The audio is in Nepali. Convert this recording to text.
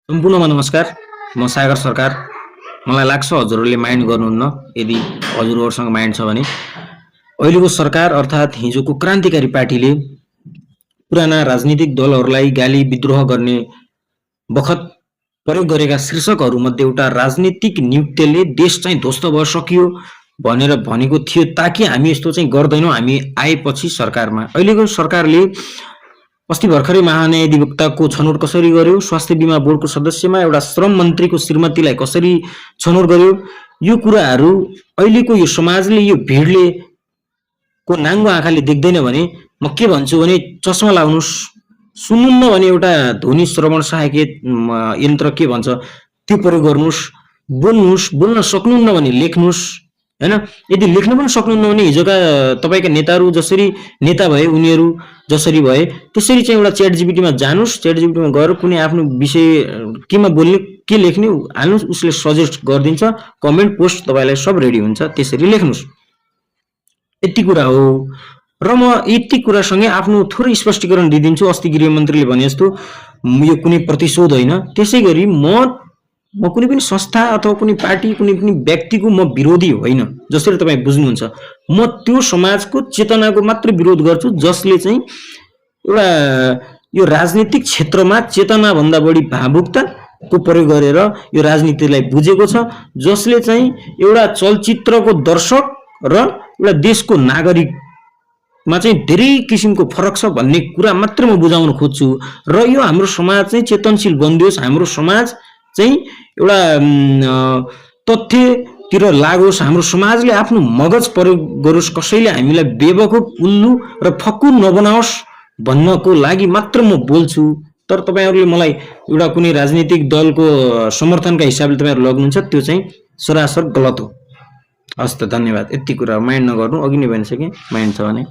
सम्पूर्णमा नमस्कार। म सागर सरकार। मलाई लाग्छ हजुरहरूले माइन्ड गर्नुहुन्न यदि हजुरहरूसँग माइन्ड छ भने। अहिलेको सरकार अर्थात् हिजोको क्रान्तिकारी पार्टीले पुराना राजनीतिक दलहरूलाई गाली विद्रोह गर्ने बखत प्रयोग गरेका शीर्षकहरूमध्ये एउटा राजनीतिक नियुक्तिले देश चाहिँ ध्वस्त भएर सकियो भनेर भनेको थियो, ताकि हामी यस्तो चाहिँ गर्दैनौँ हामी आएपछि सरकारमा। अहिलेको सरकारले अस्ति भर्खरै महान्यायाधिवक्ताको छनौट कसरी गर्यो, स्वास्थ्य बिमा बोर्डको सदस्यमा एउटा श्रम मन्त्रीको श्रीमतीलाई कसरी छनौट गर्यो, यो कुराहरू अहिलेको यो समाजले, यो भिडले को नाङ्गो आँखाले देख्दैन भने म के भन्छु भने चस्मा लाउनुस्, सुन्नुहुन्न भने एउटा ध्वनि श्रवण सहायक यन्त्र के भन्छ त्यो प्रयोग गर्नुस्, बोल्नुस्, बोल्न सक्नुहुन्न भने लेख्नुस्, हैन। यदि लेख्न पनि सक्नुहुन्न भने हिजोका तपाईका नेताहरू जसरी नेता भए उनीहरू जसरी भए त्यसरी चाहिँ एउटा च्याट जिपिटीमा जानुस्, च्याट जिपिटीमा गएर कुनै आफ्नो विषय केमा बोल्ने के लेख्ने हाल्नुस्, उसले सजेस्ट गरिदिन्छ, कमेन्ट पोस्ट तपाईलाई सब रेडी हुन्छ, त्यसरी लेख्नुस्। यति कुरा हो। र म यति कुरासँगै आफ्नो थोरै स्पष्टीकरण दिइदिन्छु। अस्ति गृहमन्त्रीले भने जस्तो यो कुनै प्रतिशोध होइन। त्यसैगरी म कुनै पनि संस्था अथवा कुनै पार्टी कुनै पनि व्यक्तिको म विरोधी होइन, जसरी तपाईँ बुझ्नुहुन्छ। म त्यो समाजको चेतनाको मात्र विरोध गर्छु जसले चाहिँ एउटा यो राजनीतिक क्षेत्रमा चेतना भन्दा बढी भावुकताको प्रयोग गरेर यो राजनीतिलाई बुझेको छ, जसले चाहिँ एउटा चलचित्रको दर्शक र एउटा देशको नागरिकमा चाहिँ धेरै किसिमको फरक छ भन्ने कुरा मात्र म बुझाउन खोज्छु। र यो हाम्रो समाज चाहिँ चेतनशील बनियोस्, हाम्रो समाज चाहिँ एउटा तथ्यतिर लागोस्, हाम्रो समाजले आफ्नो मगज प्रयोग गरोस्, कसैले हामीलाई बेवकुफ, उल्लु र फक्कु नबनाओस् भन्नको लागि मात्र म बोल्छु। तर तपाईहरुले मलाई एउटा कुनै राजनीतिक दलको समर्थनका हिसाबले तपाईहरु लग्नुहुन्छ, त्यो चाहिँ सरासर गलत हो। हस् त, धन्यवाद। यति कुरा माइन्ड नगर्नु, अघि नै भनिसके माइन्ड छ भने।